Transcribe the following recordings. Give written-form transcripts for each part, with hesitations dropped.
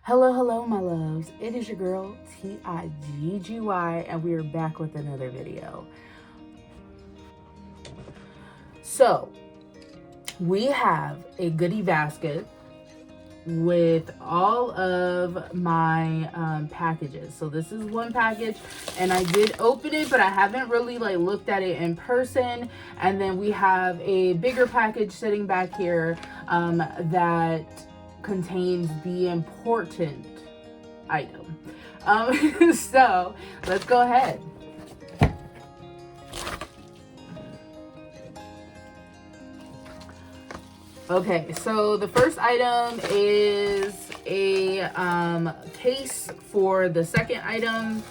Hello, my loves. It is your girl, Tiggy, and we are back with another video. So, we have a goodie basket with all of my packages. So this is one package, and I did open it, but I haven't really looked at it in person. And then we have a bigger package sitting back here that contains the important item. So let's go ahead. Okay, so the first item is a case for the second item.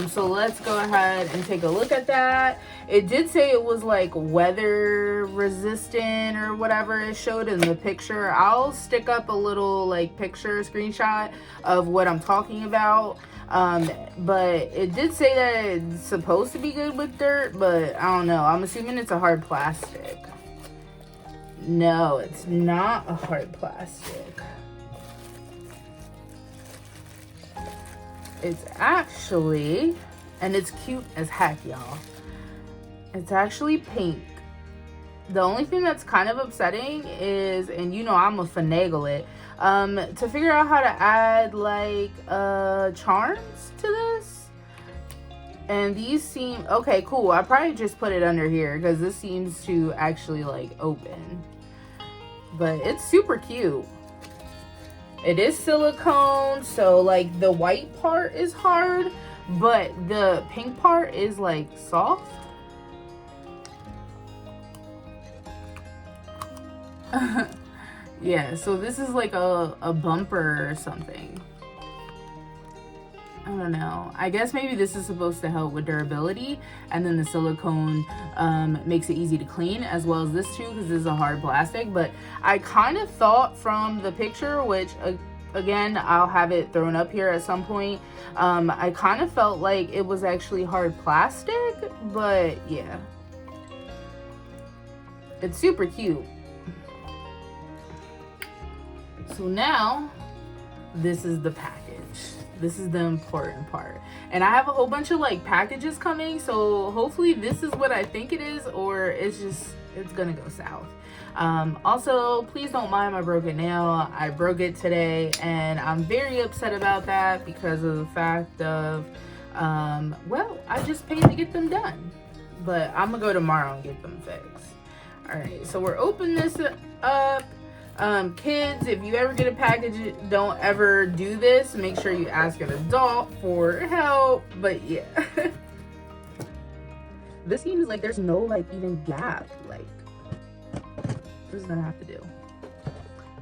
So let's go ahead and take a look at that. It did say it was like weather resistant or whatever it showed in the picture. I'll stick up a little picture screenshot of what I'm talking about. But it did say that it's supposed to be good with dirt, but I don't know. I'm assuming it's a hard plastic. No, it's not a hard plastic. It's actually, and it's cute as heck, y'all. It's actually pink. The only thing that's kind of upsetting is, and I'm gonna finagle it, to figure out how to add charms to this. And these seem, okay, cool. I probably just put it under here because this seems to actually open. But it's super cute. It is silicone, so the white part is hard, but the pink part is soft. Yeah, so this is a bumper or something. I don't know. I guess maybe this is supposed to help with durability, and then the silicone makes it easy to clean, as well as this too, because this is a hard plastic. But I kind of thought from the picture, which again, I'll have it thrown up here at some point, I kind of felt like it was actually hard plastic, but yeah. It's super cute. So now, this is the package. This is the important part. And I have a whole bunch of packages coming, so hopefully this is what I think it is, or it's gonna go south. Also, please don't mind my broken nail. I broke it today, and I'm very upset about that because of the fact of, well, I just paid to get them done. But I'm gonna go tomorrow and get them fixed. All right, so we're opening this up. Kids, if you ever get a package, don't ever do this. Make sure you ask an adult for help. But yeah. This seems like there's no even gap. This is gonna have to do.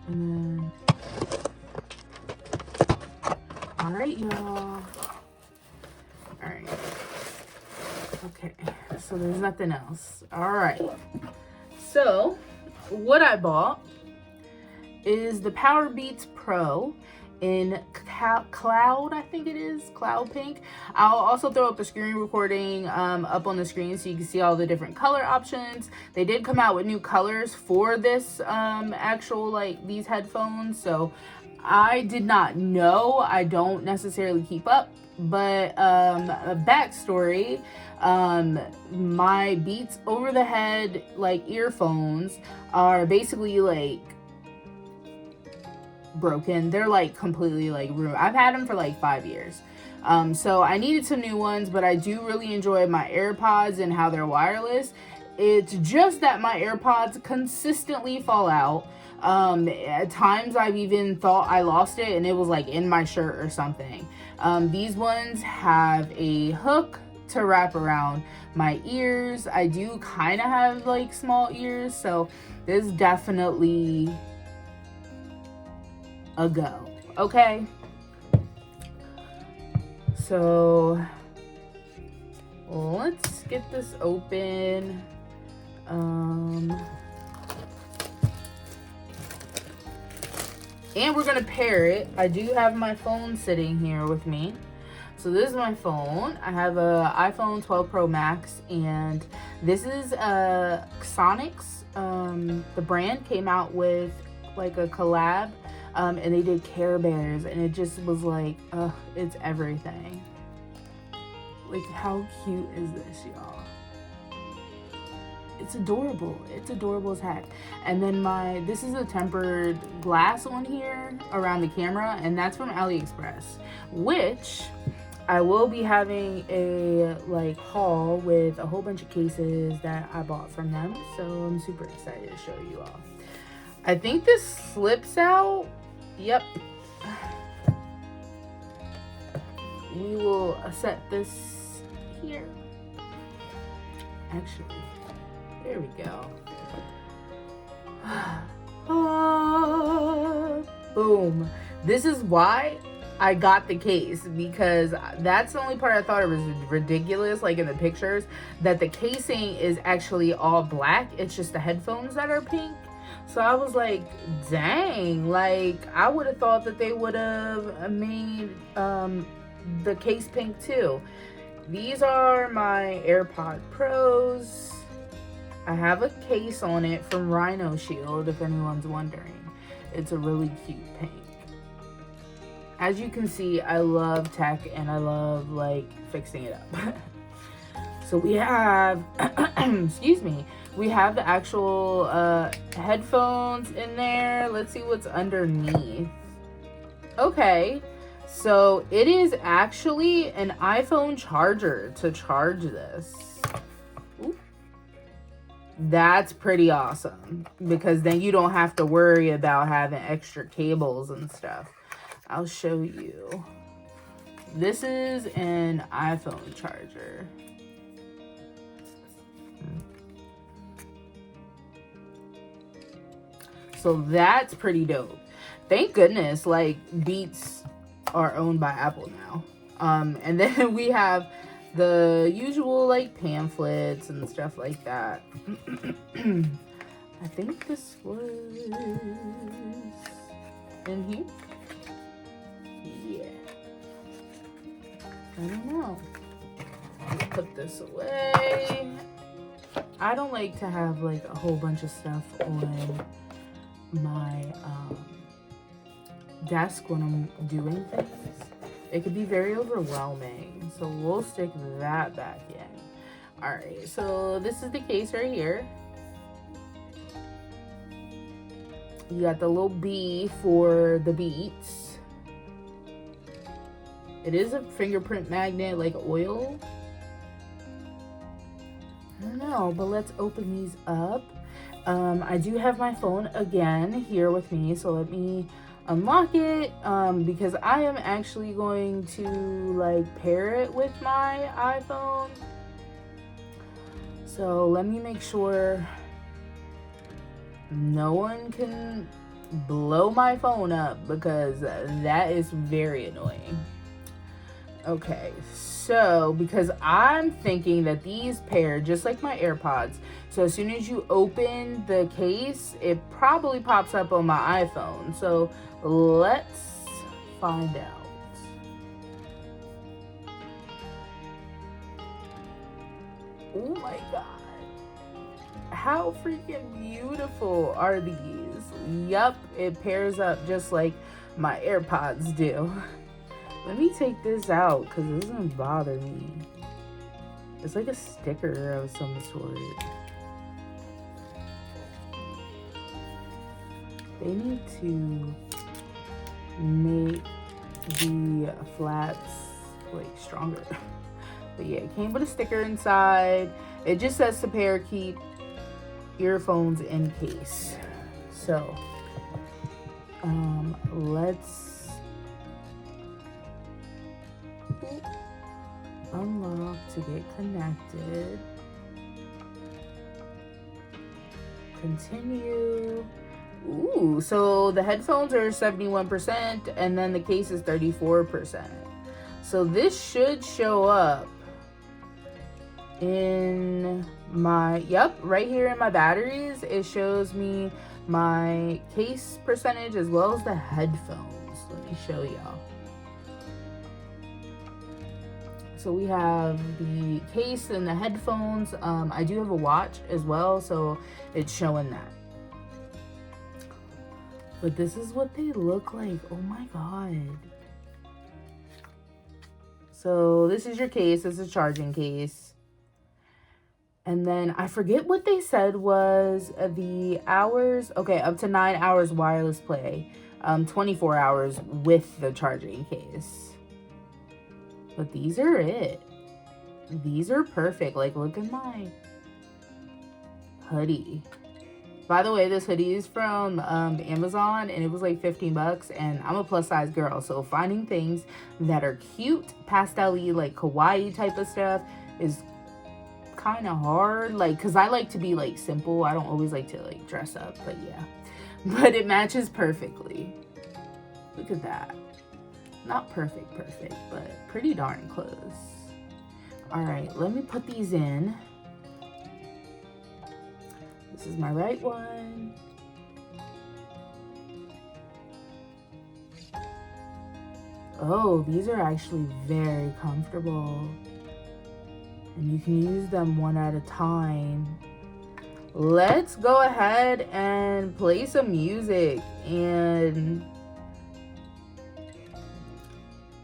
And then, all right, y'all. All right. Okay, so there's nothing else. All right. So what I bought is the Powerbeats Pro in cloud, I think it is, cloud pink. I'll also throw up a screen recording up on the screen so you can see all the different color options. They did come out with new colors for this actual these headphones, so I did not know. I don't necessarily keep up, but a backstory, my Beats over the head earphones are basically broken. They're completely ruined. I've had them for 5 years. So I needed some new ones, but I do really enjoy my AirPods and how they're wireless. It's just that my AirPods consistently fall out. At times I've even thought I lost it and it was in my shirt or something. These ones have a hook to wrap around my ears. I do kind of have small ears, so this is definitely a go. Okay, so let's get this open. And we're gonna pair it. I do have my phone sitting here with me. So this is my phone. I have a iPhone 12 Pro Max, and this is Xonics. The brand came out with a collab And they did Care Bears, and it just was like, it's everything. Like, how cute is this, y'all? It's adorable. It's adorable as heck. And then this is a tempered glass on here around the camera, and that's from AliExpress, which I will be having a like haul with a whole bunch of cases that I bought from them. So I'm super excited to show you all. I think this slips out. Yep. We will set this here. Actually, there we go. Boom. This is why I got the case, because that's the only part I thought it was ridiculous, like in the pictures, that the casing is actually all black. It's just the headphones that are pink. So I was like, dang, like I would have thought that they would have made the case pink too. These are my AirPod Pros. I have a case on it from Rhino Shield, if anyone's wondering. It's a really cute pink. As you can see, I love tech and I love like fixing it up. So we have, excuse me, we have the actual headphones in there. Let's see what's underneath. Okay, so it is actually an iPhone charger to charge this. Ooh. That's pretty awesome, because then you don't have to worry about having extra cables and stuff. I'll show you. This is an iPhone charger. So that's pretty dope. Thank goodness, like, Beats are owned by Apple now. And then we have the usual, like, pamphlets and stuff like that. I think this was in here. Yeah. I don't know. Let's put this away. I don't like to have, like, a whole bunch of stuff on my desk when I'm doing things. It could be very overwhelming, so we'll stick that back in. Alright, so this is the case right here. You got the little B for the Beats. It is a fingerprint magnet, like oil. I don't know, but let's open these up. I do have my phone again here with me, so let me unlock it, because I am actually going to like pair it with my iPhone. So let me make sure no one can blow my phone up, because that is very annoying. Okay, so because I'm thinking that these pair just like my AirPods, so as soon as you open the case, it probably pops up on my iPhone. So let's find out. Oh my god. How freaking beautiful are these? Yup, it pairs up just like my AirPods do. Let me take this out, because it doesn't bother me. It's like a sticker of some sort. They need to make the flaps like stronger. But yeah, it came with a sticker inside. It just says to pair, keep earphones in case. So let's unlock to get connected. Continue. Ooh, so the headphones are 71% and then the case is 34%. So this should show up in my, yep, right here in my batteries. It shows me my case percentage as well as the headphones. Let me show y'all. So we have the case and the headphones. I do have a watch as well, so it's showing that. But this is what they look like. Oh my god. So this is your case. This is a charging case. And then I forget what they said was the hours. Okay, up to 9 hours wireless play. 24 hours with the charging case. But these are it. These are perfect. Like, look at my hoodie. By the way, this hoodie is from Amazon, and it was like 15 bucks, and I'm a plus size girl, so finding things that are cute, pastel-y, like kawaii type of stuff is kind of hard, like, because I like to be like simple. I don't always like to like dress up, but yeah. But it matches perfectly. Look at that. Not perfect, but pretty darn close. All right, let me put these in. This is my right one. Oh, these are actually very comfortable. And you can use them one at a time. Let's go ahead and play some music. And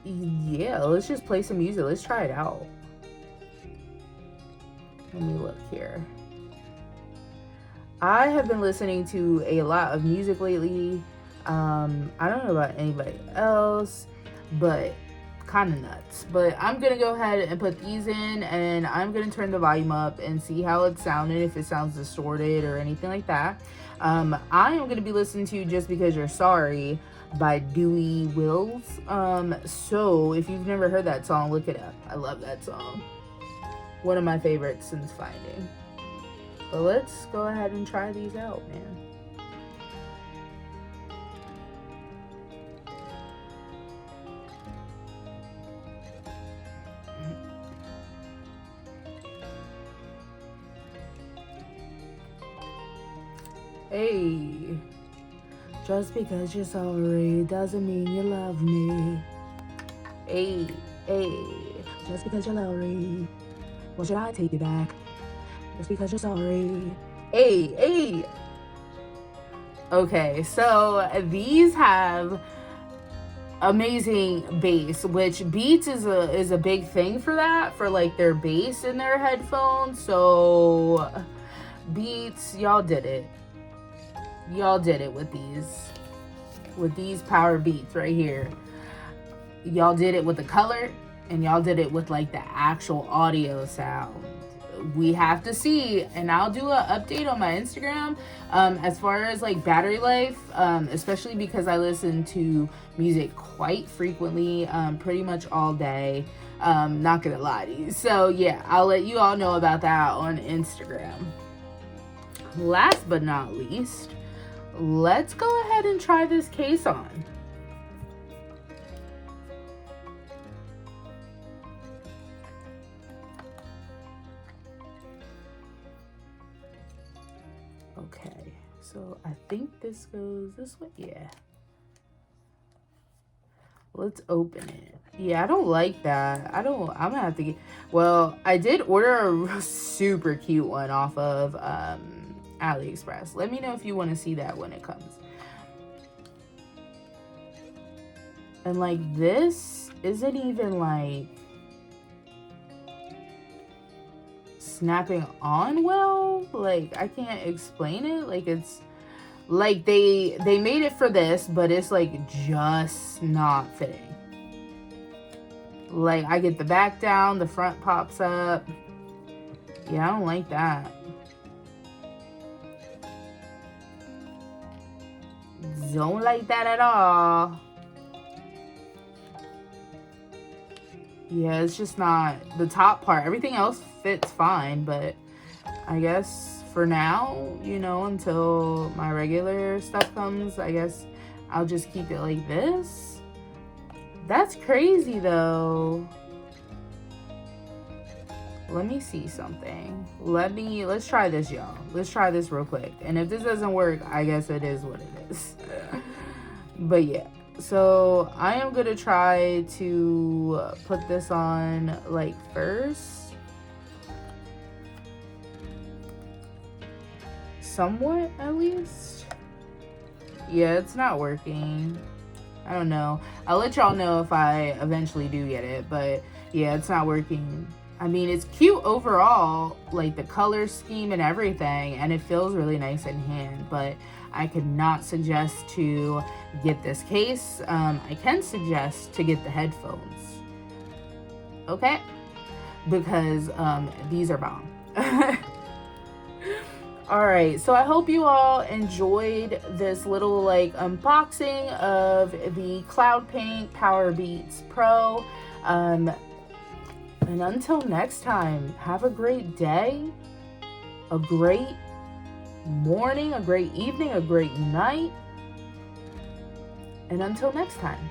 yeah, let's just play some music. Let's try it out. Let me look here. I have been listening to a lot of music lately. I don't know about anybody else, but kind of nuts. But I'm gonna go ahead and put these in, and I'm gonna turn the volume up and see how it's sounding, if it sounds distorted or anything like that. I am gonna be listening to Just Because You're Sorry by Dewey Wills. So if you've never heard that song, look it up. I love that song. One of my favorites since Finding. But let's go ahead and try these out, man. Hey, just because you're sorry doesn't mean you love me. Hey, just because you're sorry, well, should I take it back? Just because you're sorry. Hey. Okay, so these have amazing bass, which Beats is a big thing for that, for like their bass in their headphones. So Beats, y'all did it. Y'all did it with these power beats right here. Y'all did it with the color, and y'all did it with like the actual audio sound. We have to see, and I'll do an update on my Instagram as far as like battery life, especially because I listen to music quite frequently, pretty much all day. Not gonna lie to you. So yeah, I'll let you all know about that on Instagram. Last but not least, let's go ahead and try this case on. Okay, so I think this goes this way. Yeah. Let's open it. Yeah, I don't like that. I'm gonna have to get, well, I did order a super cute one off of AliExpress. Let me know if you want to see that when it comes. And like, this isn't even like snapping on well. Like, I can't explain it. Like, it's like they made it for this, but it's like just not fitting. Like, I get the back down, the front pops up. Yeah, I don't like that. Don't like that at all. Yeah, it's just not the top part. Everything else fits fine, but I guess for now, you know, until my regular stuff comes, I guess I'll just keep it like this. That's crazy though. Let me see something. Let's try this, y'all. Let's try this real quick. And if this doesn't work, I guess it is what it is. But yeah. So I am gonna try to put this on like first. Somewhat, at least. Yeah, it's not working. I don't know. I'll let y'all know if I eventually do get it, but yeah, it's not working. I mean, it's cute overall, like the color scheme and everything, and it feels really nice in hand, but I could not suggest to get this case. I can suggest to get the headphones, okay? Because these are bomb. All right, so I hope you all enjoyed this little like unboxing of the Cloudpaint Powerbeats Pro. And until next time, have a great day, a great morning, a great evening, a great night. And until next time.